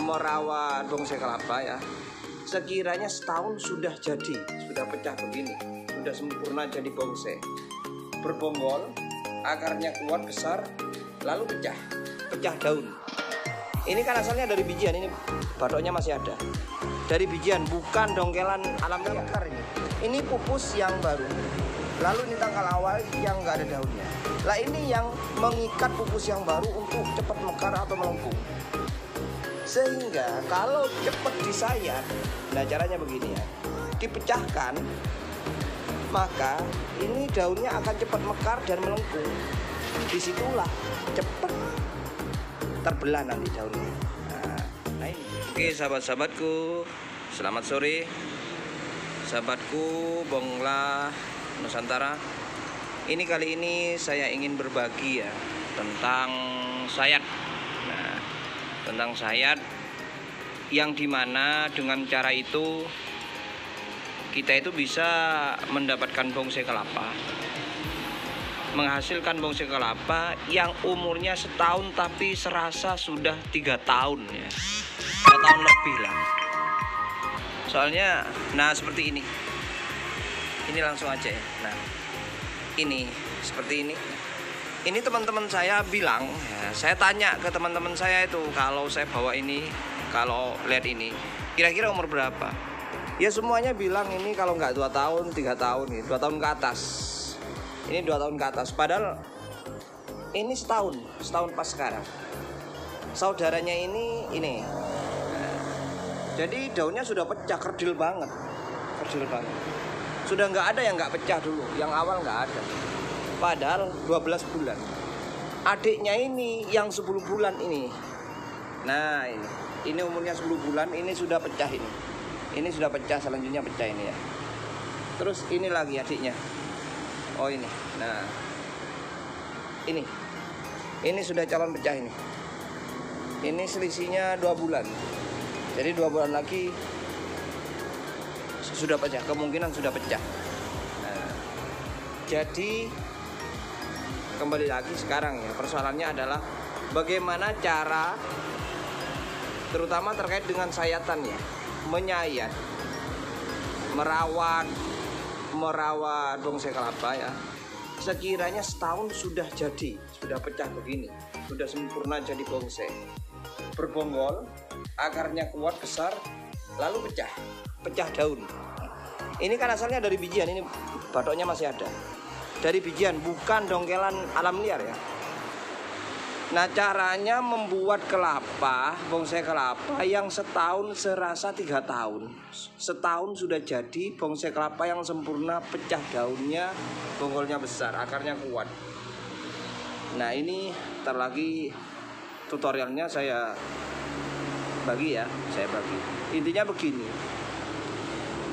merawat bonsai kelapa ya, sekiranya setahun sudah jadi, sudah pecah begini, sudah sempurna jadi bonsai, berbonggol, akarnya kuat besar, lalu pecah daun. Ini kan asalnya dari bijian, ini batoknya masih ada, dari bijian, bukan dongkelan alam liar ini. Ini pupus yang baru, lalu ini tangkal awal yang nggak ada daunnya. Lah ini yang mengikat pupus yang baru untuk cepat mekar atau melengkung. Sehingga kalau cepat disayat, nah caranya begini ya, dipecahkan, maka ini daunnya akan cepat mekar dan melengkung. Disitulah cepat terbelah nanti daunnya. Nah ini. Oke sahabat-sahabatku, selamat sore. Sahabatku Bongla Nusantara. Ini kali ini saya ingin berbagi ya tentang sayat. Nah, tentang sayat yang dimana dengan cara itu kita itu bisa mendapatkan bonsai kelapa, menghasilkan bonsai kelapa yang umurnya setahun tapi serasa sudah 3 tahun ya, 2 tahun lebih lah. Soalnya, nah seperti ini langsung aja ya. Nah ini seperti ini. Ini teman-teman saya bilang ya, saya tanya ke teman-teman saya itu, kalau saya bawa ini, kalau lihat ini kira-kira umur berapa, ya semuanya bilang ini kalau nggak 2 tahun 3 tahun, 2 tahun ke atas. Ini 2 tahun ke atas, padahal ini setahun pas sekarang. Saudaranya ini jadi daunnya sudah pecah, kerdil banget. Sudah nggak ada yang nggak pecah dulu, yang awal nggak ada. Padahal 12 bulan. Adiknya ini yang 10 bulan ini. Nah ini umurnya 10 bulan, ini sudah pecah ini. Ini sudah pecah, selanjutnya pecah ini ya. Terus ini lagi adiknya. Oh ini. Nah ini sudah calon pecah ini. Ini selisihnya 2 bulan. Jadi 2 bulan lagi sudah pecah, kemungkinan sudah pecah. Nah, jadi kembali lagi sekarang ya, persoalannya adalah bagaimana cara, terutama terkait dengan sayatan ya, menyayat, merawat bonsai kelapa ya, sekiranya setahun sudah jadi, sudah pecah begini, sudah sempurna jadi bonsai, berbonggol, akarnya kuat besar, lalu pecah daun. Ini kan asalnya dari bijian, ini batoknya masih ada, dari bijian, bukan dongkelan alam liar ya. Nah caranya membuat kelapa, bonsai kelapa yang setahun serasa 3 tahun. Setahun sudah jadi bonsai kelapa yang sempurna, pecah daunnya, bonggolnya besar, akarnya kuat. Nah ini ntar lagi tutorialnya saya bagi. Intinya begini,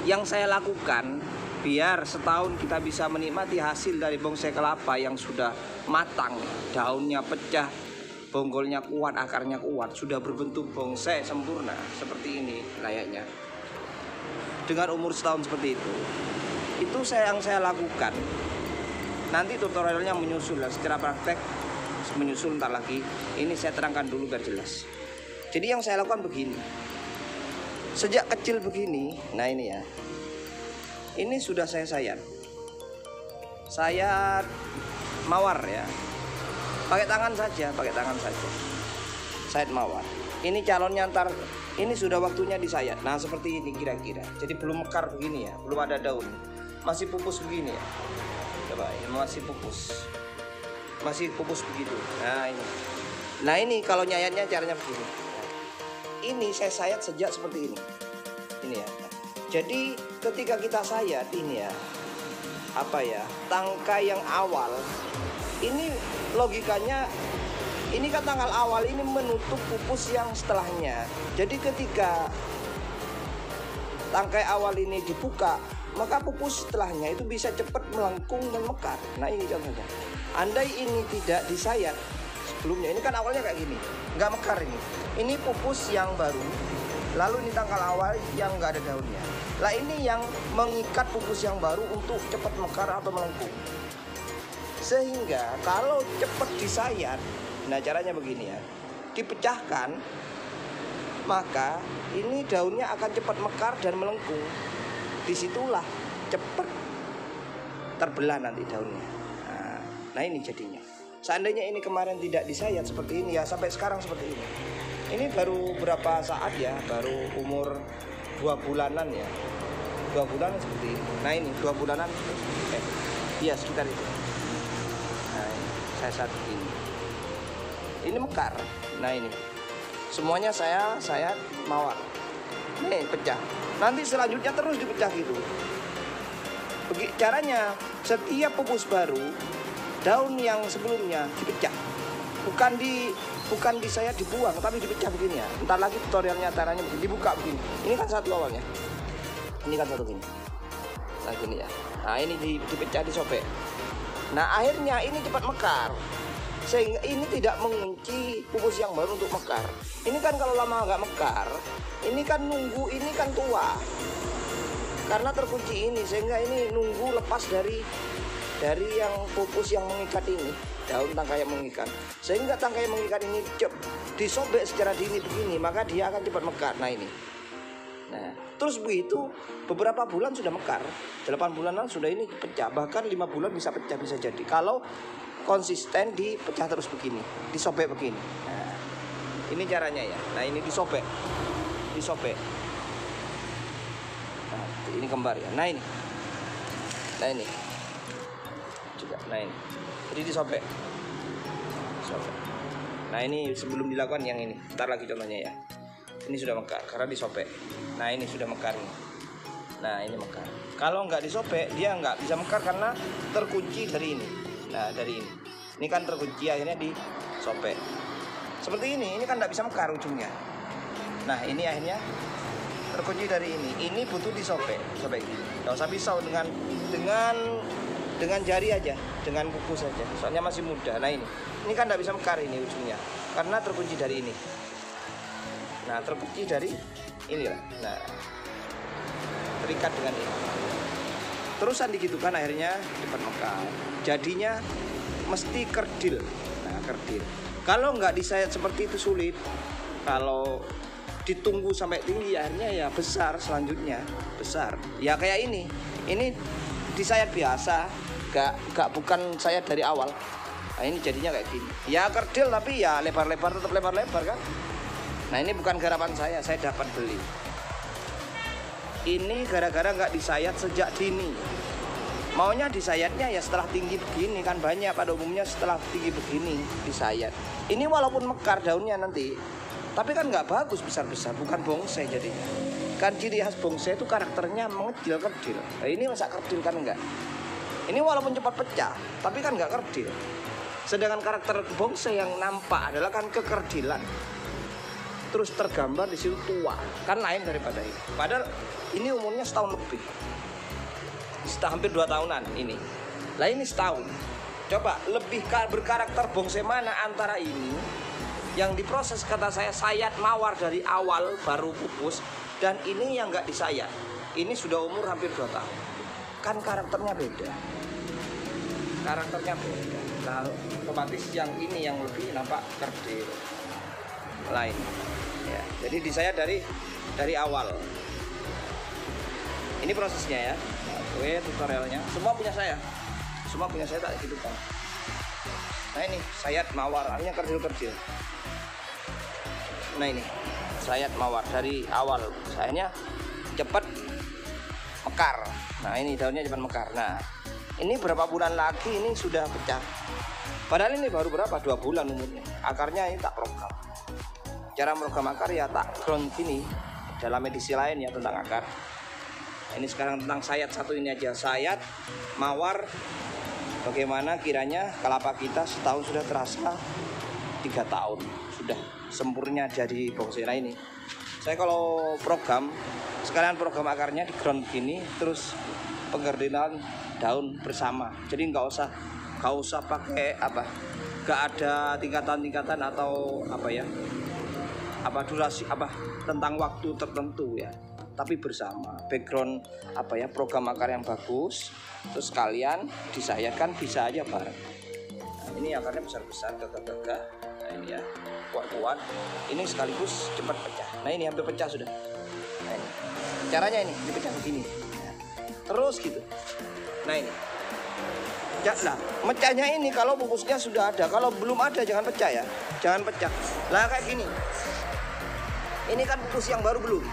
yang saya lakukan biar setahun kita bisa menikmati hasil dari bonsai kelapa yang sudah matang, daunnya pecah, bonggolnya kuat, akarnya kuat, sudah berbentuk bonsai sempurna seperti ini layaknya, dengan umur setahun seperti itu yang saya lakukan. Nanti tutorialnya menyusul lah, secara praktek menyusul ntar lagi. Ini saya terangkan dulu biar jelas. Jadi yang saya lakukan begini, sejak kecil begini. Nah ini ya, ini sudah saya sayat mawar ya, pakai tangan saja, sayat mawar. Ini calonnya ntar, ini sudah waktunya disayat. Nah seperti ini kira-kira. Jadi belum mekar begini ya, belum ada daun, masih pupus begini ya. Coba ini masih pupus begitu. Nah ini kalau nyayatnya caranya begini. Ini saya sayat sejak seperti ini ya. Jadi ketika kita sayat ini ya, tangkai yang awal ini logikanya, ini kan tanggal awal ini menutup pupus yang setelahnya. Jadi ketika tangkai awal ini dibuka, maka pupus setelahnya itu bisa cepat melengkung dan mekar. Nah ini contohnya. Andai ini tidak disayat sebelumnya, ini kan awalnya kayak gini, nggak mekar ini. Ini pupus yang baru, lalu ini tangkal awal yang nggak ada daunnya. Lah ini yang mengikat pupus yang baru untuk cepat mekar atau melengkung. Sehingga kalau cepat disayat, nah caranya begini ya, dipecahkan, maka ini daunnya akan cepat mekar dan melengkung. Disitulah cepat terbelah nanti daunnya. Nah ini jadinya. Seandainya ini kemarin tidak disayat seperti ini ya, sampai sekarang seperti ini. Ini baru berapa saat ya, baru umur 2 bulanan ya, 2 bulanan seperti ini. Nah ini 2 bulanan, iya sekitar itu. Nah ini, saya saat ini mekar. Nah ini semuanya saya mawar. Nih pecah. Nanti selanjutnya terus dipecah gitu. Caranya setiap pupus baru, daun yang sebelumnya dipecah, bukan saya dibuang, tapi dipecah begini ya. Entar lagi tutorialnya caranya begini, dibuka begini. Ini kan satu awalnya, ini kan satu gini, nah gini ya. Nah ini dipecah, disobek. Nah akhirnya ini cepat mekar, sehingga ini tidak mengunci pupus yang baru untuk mekar. Ini kan kalau lama nggak mekar, ini kan nunggu, ini kan tua karena terkunci ini, sehingga ini nunggu lepas dari yang pupus yang mengikat ini, daun tangkai yang mengikat, sehingga tangkai yang mengikat ini disobek secara dini begini, maka dia akan cepat mekar. Nah ini, nah terus begitu beberapa bulan sudah mekar, 8 bulanan sudah ini pecah, bahkan 5 bulan bisa pecah, bisa jadi kalau konsisten dipecah terus begini, disobek begini. Nah ini caranya ya. Nah ini disobek. Nah, ini kembar ya. Nah ini juga. Nah ini, jadi disobek. Nah ini sebelum dilakukan yang ini. Ntar lagi contohnya ya. Ini sudah mekar karena disobek. Nah ini sudah mekar nih. Nah ini mekar. Kalau nggak disobek dia nggak bisa mekar karena terkunci dari ini. Nah dari ini. Ini kan terkunci, akhirnya disobek. Seperti ini kan nggak bisa mekar ujungnya. Nah ini akhirnya terkunci dari ini. Ini butuh disobek gini. Nggak usah pisau, dengan jari aja, dengan kuku saja. Soalnya masih muda. Nah ini kan nggak bisa mekar ini ujungnya karena terkunci dari ini. Nah terkunci dari inilah. Nah terikat dengan ini. Terusan digitukan akhirnya cepat mekar. Jadinya mesti kerdil. Nah kerdil. Kalau nggak disayat seperti itu sulit. Kalau ditunggu sampai tinggi akhirnya ya besar, selanjutnya besar ya kayak ini disayat biasa, gak bukan sayat dari awal. Nah ini jadinya kayak gini ya, kerdil tapi ya lebar-lebar, tetap lebar-lebar kan. Nah ini bukan garapan saya dapat beli ini gara-gara nggak disayat sejak dini. Maunya disayatnya ya setelah tinggi begini kan, banyak pada umumnya setelah tinggi begini disayat. Ini walaupun mekar daunnya nanti, tapi kan nggak bagus besar-besar, bukan bonsai jadinya. Kan ciri khas bonsai itu karakternya mengecil kerdil. Nah ini masa kerdil kan enggak. Ini walaupun cepat pecah, tapi kan nggak kerdil. Sedangkan karakter bonsai yang nampak adalah kan kekerdilan. Terus tergambar di situ tua, kan lain daripada ini. Padahal ini umurnya setahun lebih. Hampir 2 tahunan ini. Lah ini setahun. Coba lebih berkarakter bonsai mana antara ini yang diproses kata saya sayat mawar dari awal baru pupus, dan ini yang nggak disayat. Ini sudah umur hampir 2 tahun. Kan karakternya beda. Nah, otomatis yang ini yang lebih nampak kerdil. Lain. Ya, jadi disayat dari awal. Ini prosesnya ya. Oke, tutorialnya. Semua punya saya tak gitu kan. Nah ini sayat mawar, artinya kerdil-kerdil. Nah ini sayat mawar dari awal, sayanya cepat mekar. Nah ini daunnya cepat mekar. Nah ini berapa bulan lagi ini sudah pecah. Padahal ini baru berapa, 2 bulan umurnya. Akarnya ini tak program. Cara program akar ya tak ground gini. Dalam medisi lain ya tentang akar. Ini sekarang tentang sayat satu ini aja, sayat mawar. Bagaimana kiranya kelapa kita setahun sudah terasa 3 tahun sudah sempurna jadi bonsai. Nah ini saya kalau program sekalian program akarnya di ground gini, terus penggerdilan daun bersama. Jadi nggak usah pakai nggak ada tingkatan atau durasi tentang waktu tertentu ya. tapi bersama. Background apa ya, program akar yang bagus, terus kalian disayatkan bisa aja bareng. Nah, ini akarnya besar-besar, gagah-gagah. Nah ini ya, kuat-kuat. Ini sekaligus cepat pecah. Nah ini hampir pecah sudah. Nah, ini. Caranya ini dipecah begini. Nah, terus gitu. Nah ini. Nah, mecahnya ini kalau pupusnya sudah ada, kalau belum ada jangan pecah ya, jangan pecah. Lah kayak gini. Ini kan pupus yang baru belum.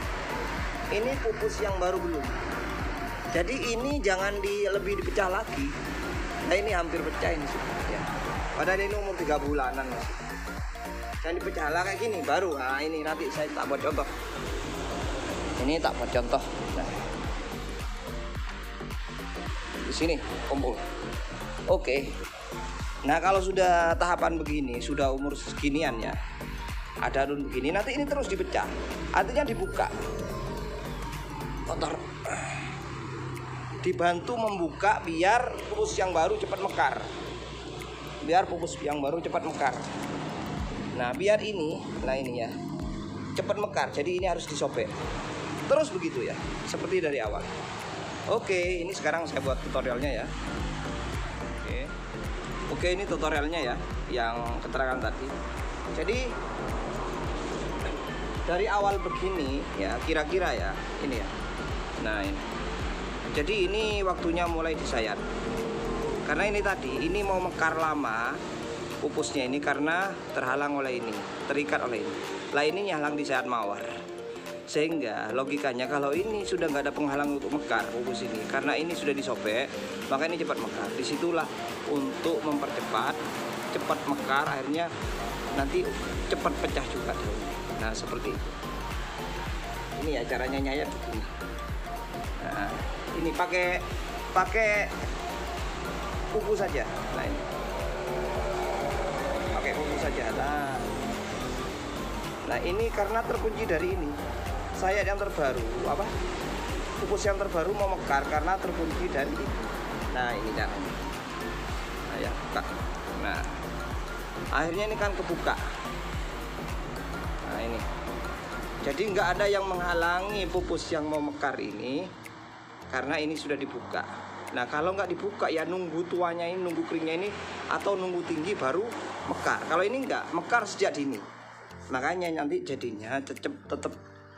Ini pupus yang baru belum. Jadi ini jangan lebih dipecah lagi. Nah ini hampir pecah ini sudah ya. Padahal ini umur 3 bulanan masih. Jangan dipecah lah kayak gini baru. Nah ini nanti saya tak buat contoh. Ini tak buat contoh. Nah. Di sini kumpul. Oke. Nah kalau sudah tahapan begini, sudah umur seginian ya, ada daun begini, nanti ini terus dipecah. Artinya dibuka. Kotor. Dibantu membuka biar pupus yang baru cepat mekar. Biar pupus yang baru cepat mekar. Nah biar ini, nah ini ya, cepat mekar. Jadi ini harus disobek. Terus begitu ya, seperti dari awal. Oke, ini sekarang saya buat tutorialnya ya. Oke, ini tutorialnya ya, yang keterangan tadi. Jadi dari awal begini ya, kira-kira ya, ini ya. Nah ini. Jadi ini waktunya mulai disayat. Karena ini tadi, ini mau mekar lama pupusnya ini karena terhalang oleh ini, terikat oleh ini. Lah ini nyalang di sayat mawar. Sehingga logikanya kalau ini sudah nggak ada penghalang untuk mekar pupus ini, karena ini sudah disobek, maka ini cepat mekar. Disitulah untuk mempercepat, cepat mekar, akhirnya nanti cepat pecah juga daunnya. Nah seperti itu. Ini ya caranya nyayat begini. Nah, ini pakai pupus saja. Nah ini pakai pupus saja. Nah ini karena terkunci dari ini. Sayat yang terbaru, apa? Pupus yang terbaru mau mekar karena terkunci dari ini. Nah ini caranya. Nah ya, buka. Nah akhirnya ini kan kebuka. Nah ini. Jadi nggak ada yang menghalangi pupus yang mau mekar ini, karena ini sudah dibuka. Nah kalau nggak dibuka ya nunggu tuanya ini, nunggu keringnya ini, atau nunggu tinggi baru mekar. Kalau ini nggak, mekar sejak dini. Makanya nanti jadinya tetap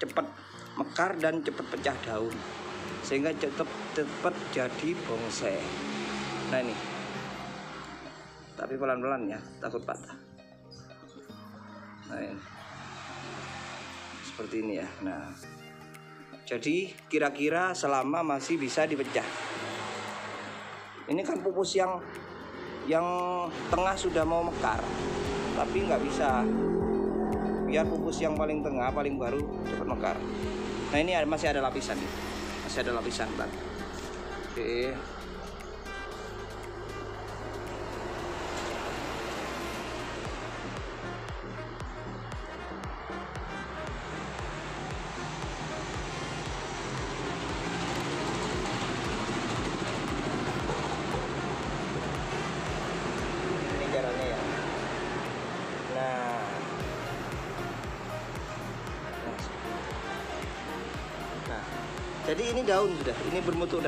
cepat mekar dan cepat pecah daun, sehingga cepat jadi bonsai. Nah ini, tapi pelan-pelan ya, takut patah. Nah ini. Seperti ini ya. Nah jadi kira-kira selama masih bisa dipecah. Ini kan pupus yang tengah sudah mau mekar, tapi nggak bisa. Biar pupus yang paling tengah, paling baru cepat mekar. Nah ini masih ada lapisan nih. Masih ada lapisan Pak. Oke. Ini caranya ya. Nah, jadi ini daun sudah, ini berbentuk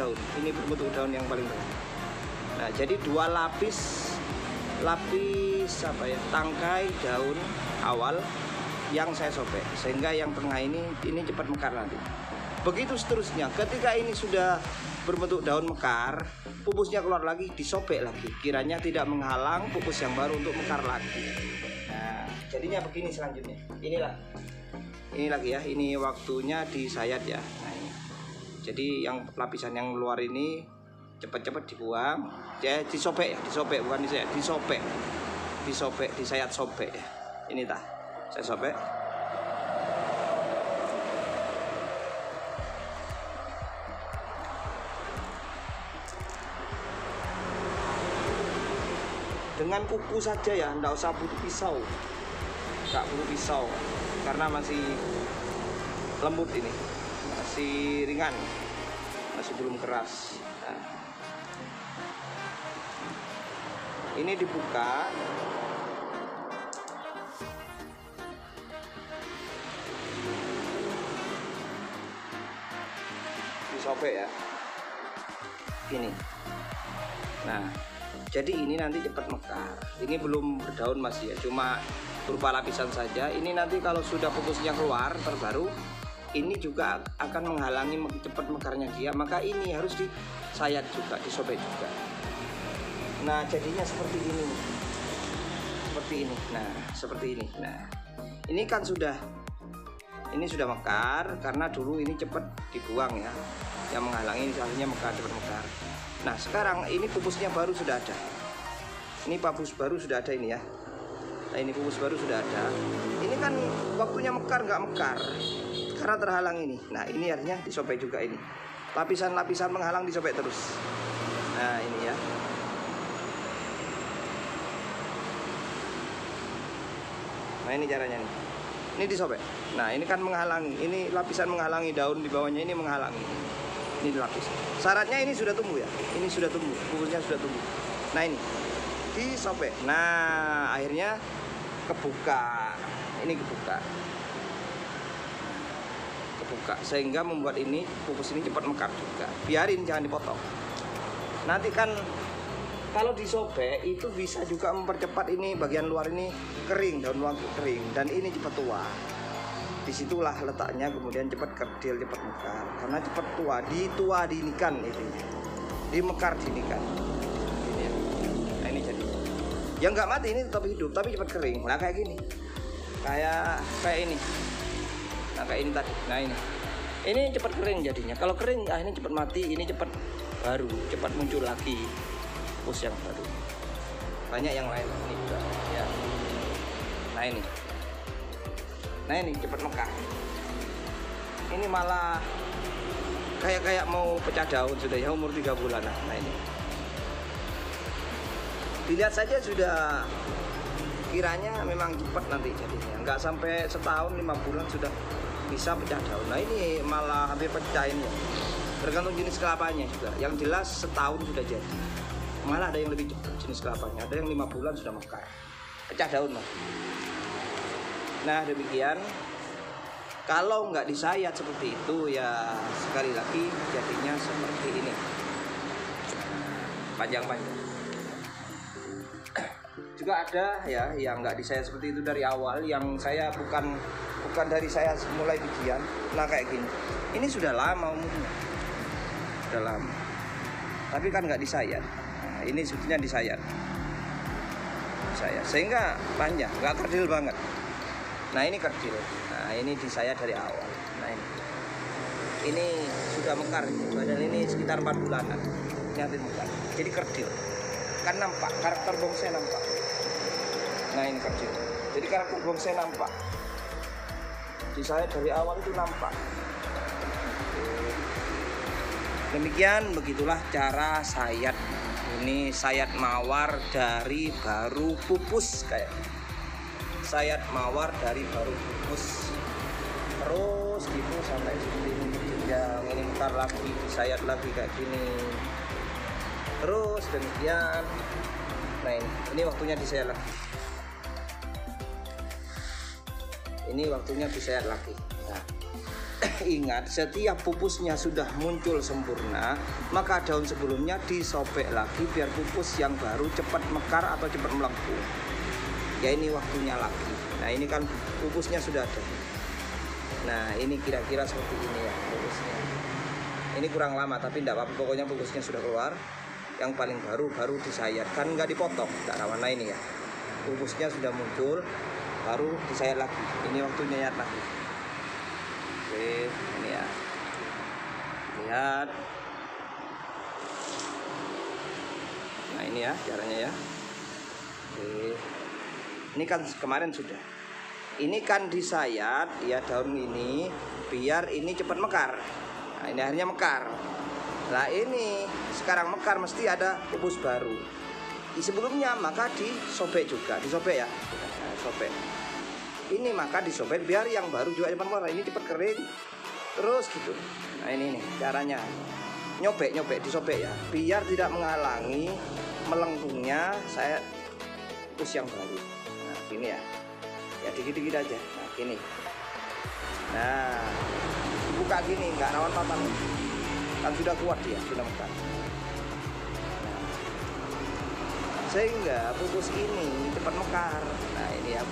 daun, yang paling bawah. Nah, jadi 2 lapis apa ya, tangkai daun awal yang saya sobek, sehingga yang tengah ini cepat mekar nanti. Begitu seterusnya, ketika ini sudah berbentuk daun mekar, pupusnya keluar lagi, disobek lagi, kiranya tidak menghalang pupus yang baru untuk mekar lagi. Nah, jadinya begini selanjutnya. Ini lagi ya, ini waktunya disayat ya. Nah, ini. Jadi yang lapisan yang luar ini cepat-cepat dibuang. Ya, disobek ya, bukan disayat, disobek. Disayat sobek ya. Ini tah. Saya sobek. Dengan kuku saja ya, enggak usah butuh pisau. Enggak butuh pisau karena masih lembut ini, masih ringan, masih belum keras. Nah, ini dibuka. disobek ya. Ini. Nah, jadi ini nanti cepat mekar. Ini belum berdaun masih ya, cuma berupa lapisan saja. Ini nanti kalau sudah pupusnya keluar terbaru, ini juga akan menghalangi cepat mekarnya dia. Maka ini harus disayat juga, disobek juga. Nah, jadinya seperti ini. Seperti ini. Nah, seperti ini. Nah, ini kan sudah mekar karena dulu ini cepat dibuang ya. Yang menghalangi misalnya mekar, cepat mekar. Nah, sekarang ini pupusnya baru sudah ada. Ini pupus baru sudah ada ini ya. Nah, ini pupus baru sudah ada. Ini kan waktunya mekar nggak mekar karena terhalang ini. Nah, ini artinya disobek juga ini. Lapisan-lapisan menghalang disobek terus. Nah, ini ya. Nah, ini caranya nih. Ini disobek. Nah, ini kan menghalangi. Ini lapisan menghalangi, daun di bawahnya ini menghalangi. Ini lapis. Syaratnya ini sudah tumbuh ya. Ini sudah tumbuh, pupusnya sudah tumbuh. Nah, ini disobek. Nah, akhirnya kebuka. Ini kebuka. Sehingga membuat ini pupus ini cepat mekar juga. Biarin, jangan dipotong. Nanti kan kalau disobek itu bisa juga mempercepat ini bagian luar ini kering, daun luar kering, dan ini cepat tua. Disitulah letaknya kemudian cepat kerdil, cepat mekar. Karena cepat tua, diinikan itu, dimekar diinikan. Ini ya. Nah, ini jadi. Yang nggak mati ini tetap hidup, tapi cepat kering. Nah, kayak gini, kayak ini. Nah, kayak ini tadi. Nah, ini cepat kering jadinya. Kalau kering, ini cepat mati. Ini cepat baru, cepat muncul lagi pupus yang baru. Banyak yang lain ini juga ya. Nah ini cepat mekar. Ini malah kayak mau pecah daun sudah ya, umur 3 bulan. Nah, ini dilihat saja sudah kiranya memang cepat nanti jadinya. Nggak sampai setahun 5 bulan sudah bisa pecah daun. Nah, ini malah hampir pecah ini. Tergantung jenis kelapanya juga. Yang jelas setahun sudah jadi. Malah ada yang lebih cepat jenis kelapanya. Ada yang 5 bulan sudah mekar. Pecah daun mas. Nah, demikian. Kalau nggak disayat seperti itu ya sekali lagi jadinya seperti ini. Panjang-panjang. Juga ada ya yang nggak disayat seperti itu dari awal. Yang saya bukan dari saya mulai bijian. Nah, kayak gini. Ini sudah lama umurnya. Sudah lama. Tapi kan nggak disayat. Nah, ini sebetulnya disayat. Sehingga panjang, nggak kerdil banget. Nah, ini kerdil. Nah, ini disayat dari awal. Nah, ini sudah mekar. Padahal ini sekitar 4 bulanan. Ini hampir mekar. Jadi kerdil. Kan nampak, karakter bonsai nampak. Nah, ini kerdil. Jadi karakter bonsai nampak. Disayat dari awal itu nampak. Demikian, begitulah cara sayat. Ini sayat mawar dari baru pupus kayak. Sayat mawar dari baru pupus. Terus gitu sampai seperti ini. Yang ini mekar lagi, disayat lagi kayak gini. Terus demikian. Nah, ini waktunya disayat lagi. Ini waktunya disayat lagi. Nah, ingat, setiap pupusnya sudah muncul sempurna, maka daun sebelumnya disobek lagi biar pupus yang baru cepat mekar atau cepat melengkung. Ya, ini waktunya lagi. Nah, ini kan pupusnya sudah ada. Nah, ini kira-kira seperti ini ya pupusnya. Ini kurang lama tapi tidak apa-apa, pokoknya pupusnya sudah keluar. Yang paling baru disayat, kan nggak dipotong, nggak rawan. Nah, ini ya pupusnya sudah muncul, baru disayat lagi. Ini waktunya nyayat lagi. Oke, ini ya. Lihat. Nah, ini ya caranya ya. Oke. Ini kan kemarin sudah. Ini kan disayat ya daun ini biar ini cepat mekar. Nah, ini akhirnya mekar. Nah, ini sekarang mekar mesti ada pupus baru. Di sebelumnya maka disobek juga, disobek ya. Nah, sobek. Ini maka disobek biar yang baru juga cepat mekar. Ini cepat kering. Terus gitu. Nah, ini nih caranya. Nyobek disobek ya, biar tidak menghalangi melengkungnya saya pupus yang baru. Nah, gini ya. Ya dikit-dikit aja. Nah, gini. Nah, buka gini nggak rawan patah. kan sudah kuat dia, sudah mekar. Sehingga pupus ini cepat mekar. Nah ini ya,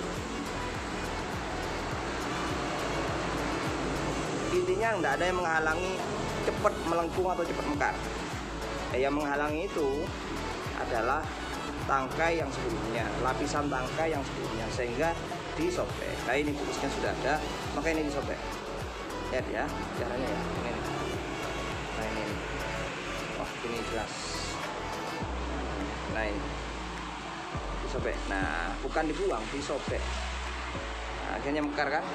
intinya nggak ada yang menghalangi cepat melengkung atau cepat mekar. Yang menghalangi itu adalah tangkai yang sebelumnya, lapisan tangkai yang sebelumnya, sehingga disobek. Nah ini pupusnya sudah ada, maka ini disobek. Lihat ya caranya ya, ini. Nah ini, wah ini jelas. Nah ini disobek. Nah bukan dibuang, disobek. Nah, akhirnya mekar kan?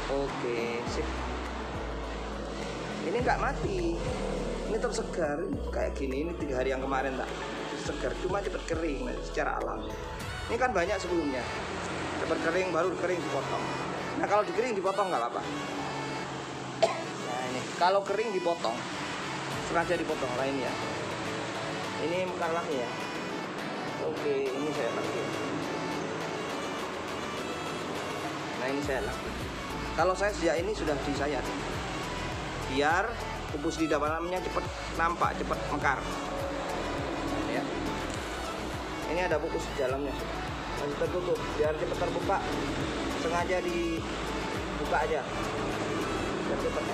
Oke, sip. Ini nggak mati, ini tetap segar kayak gini. Ini 3 hari yang kemarin tak segar, cuma cepat kering secara alami. Ini kan banyak sebelumnya, cepat kering, baru kering dipotong. Nah kalau dikering dipotong nggak apa-apa. Nah ini kalau kering dipotong, sengaja dipotong lainnya. Ini mekar lagi ya. Oke, ini saya lagi. Nah ini saya lagi. Kalau saya sejak ini sudah disayat, biar pupus di dalamnya cepat nampak, cepat mekar. Ya. Ini ada pupus di dalamnya, masih tertutup, biar cepat terbuka. Sengaja dibuka aja, biar cepat.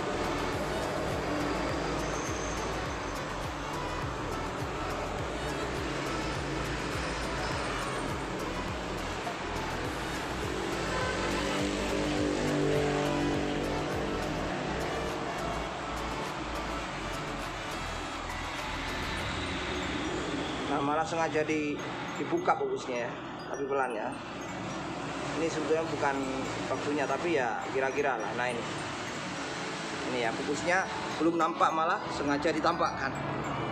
Nah malah sengaja dibuka pupusnya ya, tapi pelan ya. Ini sebetulnya bukan waktunya, tapi ya kira-kira lah. Nah ini ya pupusnya belum nampak, malah sengaja ditampakkan.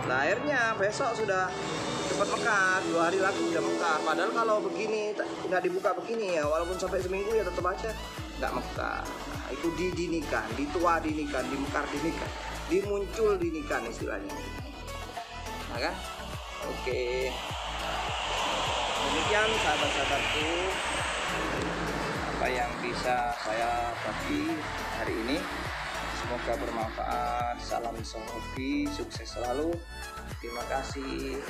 Nah akhirnya besok sudah cepat mekar, 2 hari lagi sudah mekar. Padahal kalau begini nggak dibuka begini ya, walaupun sampai seminggu ya tetap aja nggak mekar. Nah, itu didinikan, ditua dinikan, dimekar dinikan, dimuncul dinikan istilahnya. Nah kan? Oke, demikian sahabat-sahabatku apa yang bisa saya bagi hari ini. Semoga bermanfaat. Salam hobi, sukses selalu. Terima kasih.